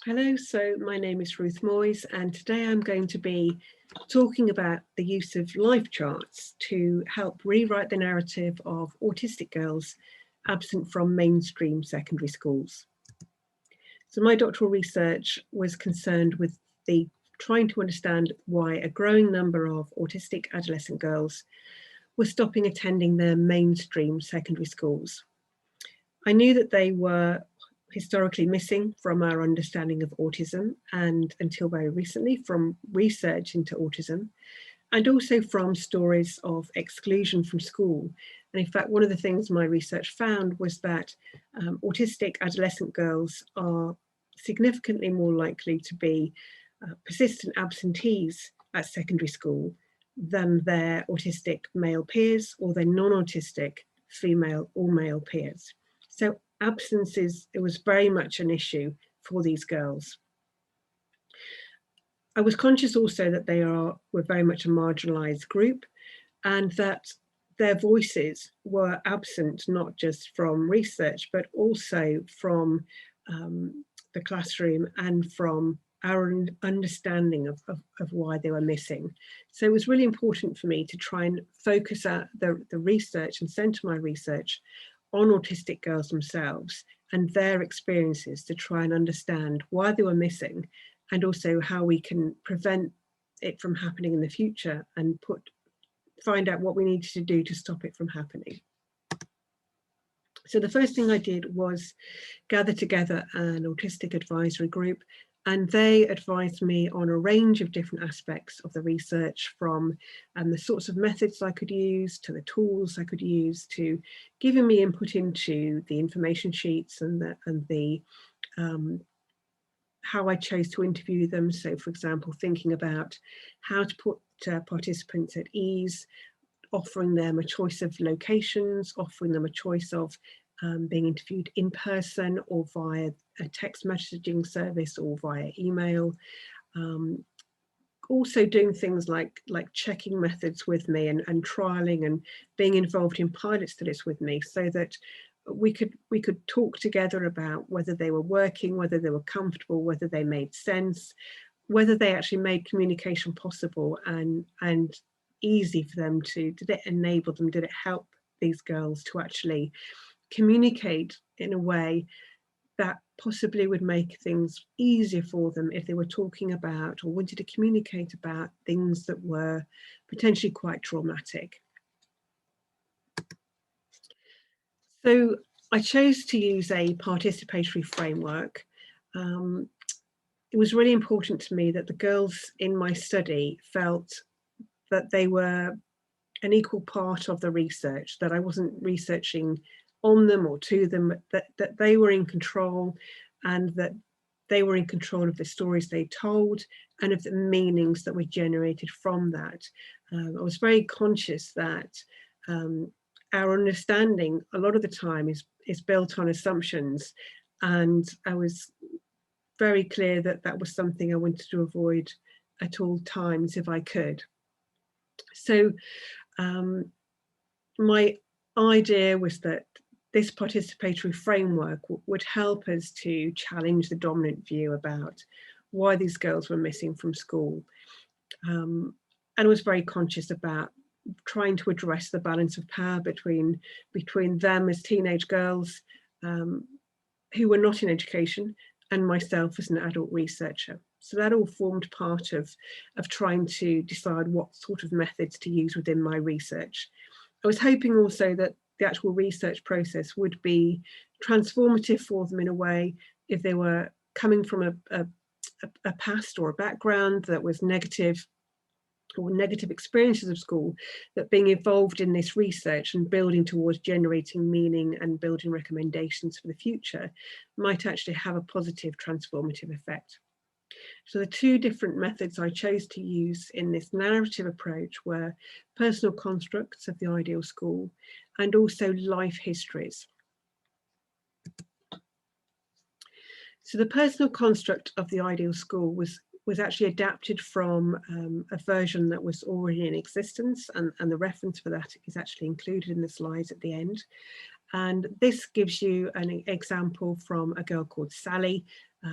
Hello, so my name is Ruth Moyse, and today I'm going to be talking about the use of life charts to help rewrite the narrative of autistic girls absent from mainstream secondary schools. So my doctoral research was concerned with trying to understand why a growing number of autistic adolescent girls were stopping attending their mainstream secondary schools. I knew that they were historically missing from our understanding of autism, and until very recently from research into autism, and also from stories of exclusion from school. And in fact, one of the things my research found was that autistic adolescent girls are significantly more likely to be persistent absentees at secondary school than their autistic male peers or their non-autistic female or male peers. So absences, it was very much an issue for these girls. I was conscious also that they were very much a marginalised group, and that their voices were absent not just from research but also from the classroom and from our understanding of why they were missing. So it was really important for me to try and focus the research and centre my research on autistic girls themselves and their experiences to try and understand why they were missing, and also how we can prevent it from happening in the future and find out what we need to do to stop it from happening. So the first thing I did was gather together an autistic advisory group, and they advised me on a range of different aspects of the research, from the sorts of methods I could use to the tools I could use, to giving me input into the information sheets and how I chose to interview them. So, for example, thinking about how to put participants at ease, offering them a choice of locations, offering them a choice of being interviewed in person or via a text messaging service or via email. Also doing things like checking methods with me and trialing and being involved in pilot studies with me, so that we could talk together about whether they were working, whether they were comfortable, whether they made sense, whether they actually made communication possible and easy for them to, did it enable them, did it help these girls to actually communicate in a way that possibly would make things easier for them if they were talking about or wanted to communicate about things that were potentially quite traumatic. So I chose to use a participatory framework. It was really important to me that the girls in my study felt that they were an equal part of the research, that I wasn't researching on them or to them, that they were in control, and that they were in control of the stories they told and of the meanings that were generated from that. I was very conscious that our understanding a lot of the time is built on assumptions, and I was very clear that that was something I wanted to avoid at all times if I could. So my idea was that this participatory framework would help us to challenge the dominant view about why these girls were missing from school, and was very conscious about trying to address the balance of power between them as teenage girls who were not in education and myself as an adult researcher. So that all formed part of trying to decide what sort of methods to use within my research. I was hoping also that the actual research process would be transformative for them in a way if they were coming from a past or a background that was negative, or negative experiences of school, that being involved in this research and building towards generating meaning and building recommendations for the future might actually have a positive transformative effect. So the two different methods I chose to use in this narrative approach were personal constructs of the ideal school and also life histories. So the personal construct of the ideal school was actually adapted from a version that was already in existence, and the reference for that is actually included in the slides at the end. And this gives you an example from a girl called Sally.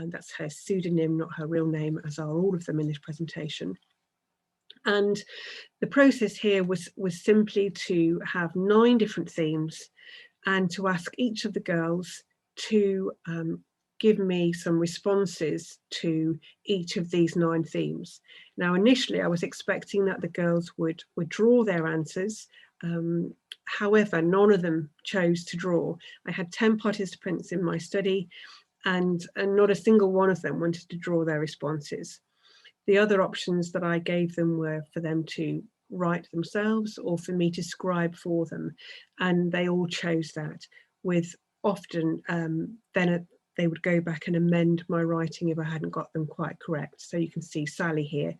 That's her pseudonym, not her real name, as are all of them in this presentation. And the process here was simply to have 9 different themes and to ask each of the girls to give me some responses to each of these 9 themes. Now, initially, I was expecting that the girls would draw their answers. However, none of them chose to draw. I had 10 participants in my study, and not a single one of them wanted to draw their responses. The other options that I gave them were for them to write themselves or for me to scribe for them, and they all chose that, with often then they would go back and amend my writing if I hadn't got them quite correct. So you can see Sally here,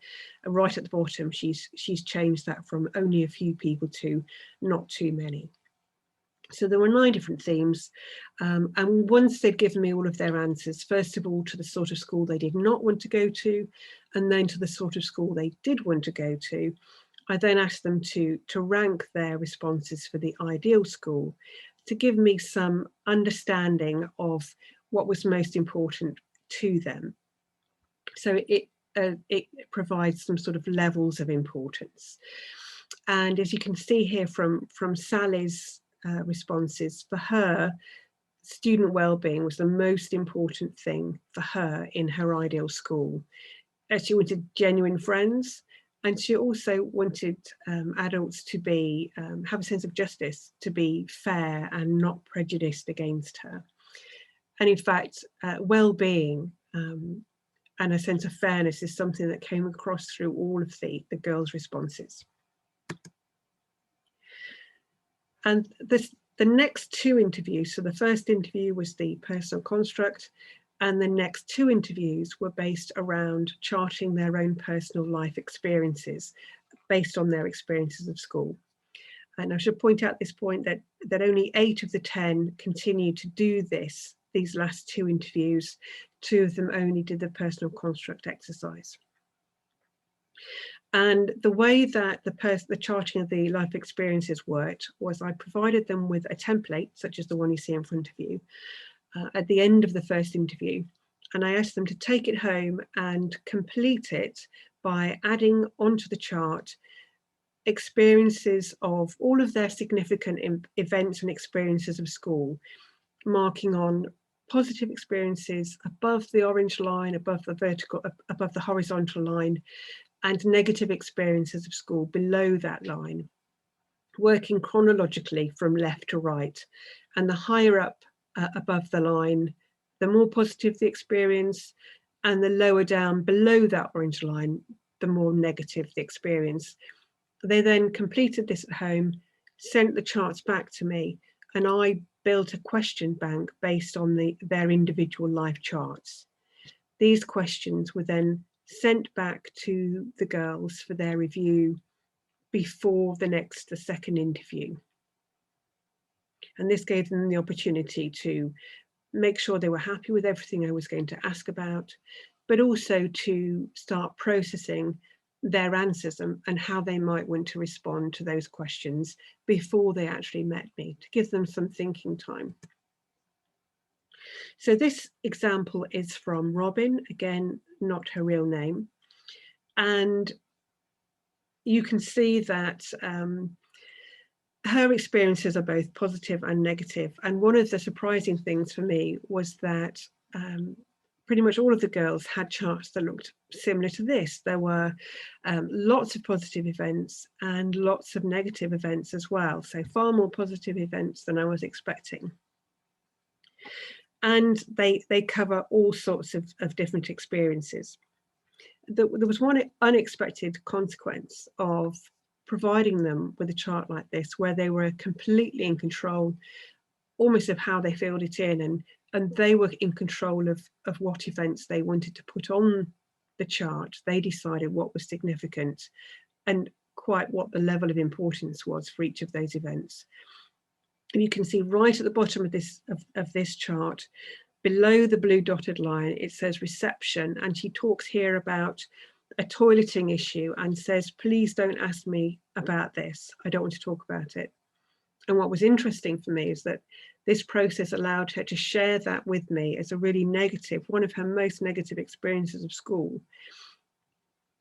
right at the bottom, she's changed that from only a few people to not too many. So there were 9 different themes, and once they'd given me all of their answers, first of all to the sort of school they did not want to go to, and then to the sort of school they did want to go to, I then asked them to rank their responses for the ideal school, to give me some understanding of what was most important to them. So it provides some sort of levels of importance. And as you can see here from Sally's responses, for her, student well-being was the most important thing for her in her ideal school. She wanted genuine friends, and she also wanted adults to be have a sense of justice, to be fair and not prejudiced against her. And in fact, well-being and a sense of fairness is something that came across through all of the girls' responses. And the next 2 interviews, so the first interview was the personal construct, and the next 2 interviews were based around charting their own personal life experiences based on their experiences of school. And I should point out at this point that only 8 of the 10 continued to do these last 2 interviews. 2 of them only did the personal construct exercise. And the way that the charting of the life experiences worked was I provided them with a template, such as the one you see in front of you, at the end of the first interview. And I asked them to take it home and complete it by adding onto the chart experiences of all of their significant events and experiences of school, marking on positive experiences above the orange line, above the horizontal line, and negative experiences of school below that line, working chronologically from left to right. And the higher up above the line, the more positive the experience, and the lower down below that orange line, the more negative the experience. They then completed this at home, sent the charts back to me, and I built a question bank based on their individual life charts. These questions were then sent back to the girls for their review before the second interview. And this gave them the opportunity to make sure they were happy with everything I was going to ask about, but also to start processing their answers and how they might want to respond to those questions before they actually met me, to give them some thinking time. So this example is from Robin, again, not her real name. And you can see that her experiences are both positive and negative. And one of the surprising things for me was that pretty much all of the girls had charts that looked similar to this. There were lots of positive events and lots of negative events as well. So far more positive events than I was expecting. And they cover all sorts of different experiences. There was one unexpected consequence of providing them with a chart like this, where they were completely in control almost of how they filled it in, and they were in control of what events they wanted to put on the chart. They decided what was significant and quite what the level of importance was for each of those events. And you can see right at the bottom of this chart, below the blue dotted line, it says reception, and she talks here about a toileting issue and says, please don't ask me about this. I don't want to talk about it. And what was interesting for me is that this process allowed her to share that with me as a really negative, one of her most negative experiences of school,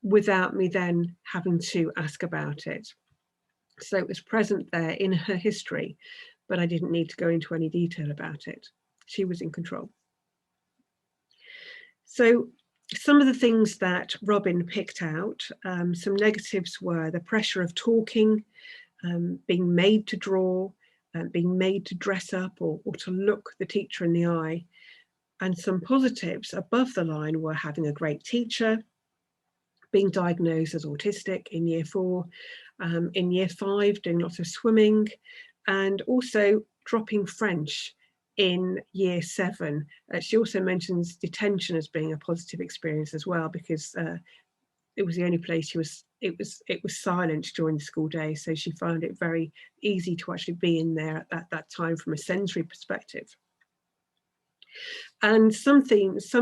without me then having to ask about it. So it was present there in her history, but I didn't need to go into any detail about it. She was in control. So some of the things that Robin picked out, some negatives were the pressure of talking, being made to draw, being made to dress up or to look the teacher in the eye. And some positives above the line were having a great teacher, being diagnosed as autistic in year 4, in year 5, doing lots of swimming, and also dropping French in year 7. She also mentions detention as being a positive experience as well, because it was the only place it was silent during the school day, so she found it very easy to actually be in there at that time from a sensory perspective. And some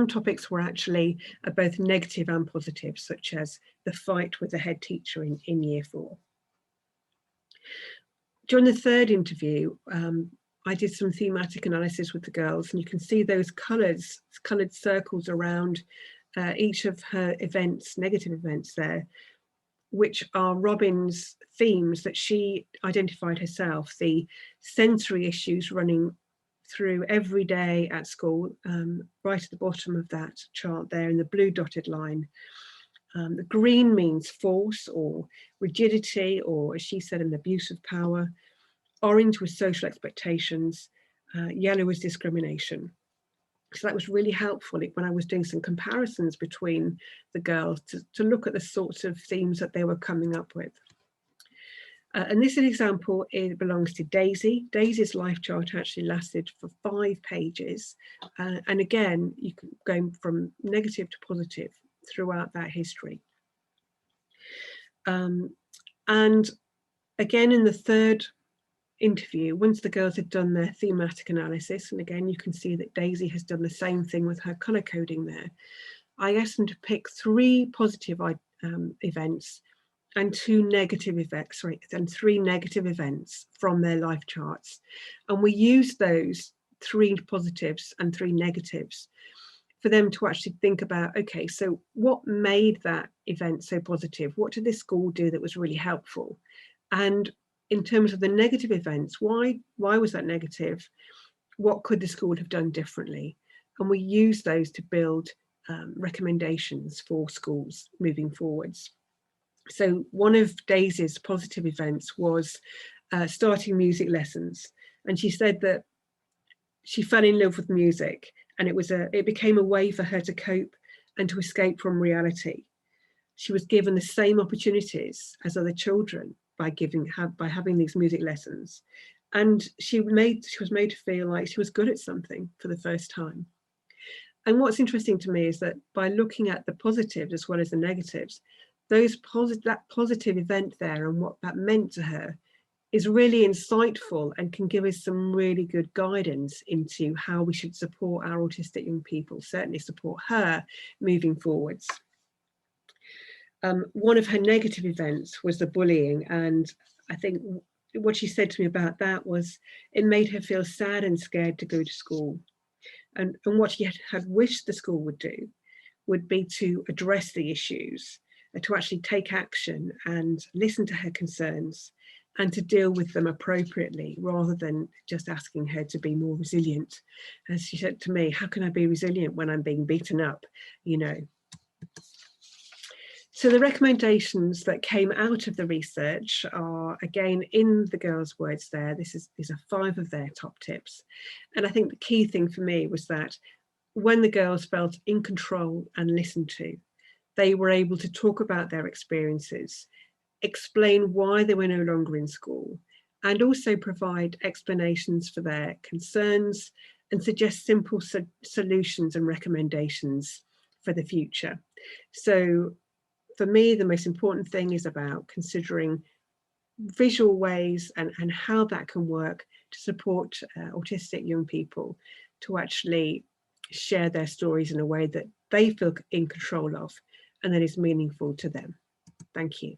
topics were actually both negative and positive, such as the fight with the head teacher in year 4. During the third interview, I did some thematic analysis with the girls, and you can see those coloured circles around each of her events, negative events there, which are Robin's themes that she identified herself, the sensory issues running through every day at school, right at the bottom of that chart there in the blue dotted line. The green means force or rigidity, or as she said, an abuse of power. Orange was social expectations, yellow was discrimination. So that was really helpful when I was doing some comparisons between the girls to look at the sorts of themes that they were coming up with. And this example, it belongs to Daisy. Daisy's life chart actually lasted for 5 pages. And again, you can go from negative to positive throughout that history. And again, in the third interview, once the girls had done their thematic analysis, and again, you can see that Daisy has done the same thing with her colour coding there, I asked them to pick 3 positive events and 2 negative events, and 3 negative events from their life charts. And we used those 3 positives and 3 negatives for them to actually think about, okay, so what made that event so positive? What did this school do that was really helpful? And in terms of the negative events, why was that negative? What could the school have done differently? And we use those to build recommendations for schools moving forwards. So one of Daisy's positive events was starting music lessons. And she said that she fell in love with music, and it became a way for her to cope and to escape from reality. She was given the same opportunities as other children by having these music lessons, and she was made to feel like she was good at something for the first time. And what's interesting to me is that by looking at the positives as well as the negatives, that positive event there and what that meant to her is really insightful and can give us some really good guidance into how we should support our autistic young people, certainly support her moving forwards. One of her negative events was the bullying, and I think what she said to me about that was it made her feel sad and scared to go to school. And what she had wished the school would do would be to address the issues, to actually take action and listen to her concerns and to deal with them appropriately, rather than just asking her to be more resilient. As she said to me, how can I be resilient when I'm being beaten up, you know? So the recommendations that came out of the research are, again, in the girls' words there. These are 5 of their top tips. And I think the key thing for me was that when the girls felt in control and listened to, they were able to talk about their experiences, explain why they were no longer in school, and also provide explanations for their concerns and suggest simple solutions and recommendations for the future. So for me, the most important thing is about considering visual ways and how that can work to support autistic young people to actually share their stories in a way that they feel in control of and that is meaningful to them. Thank you.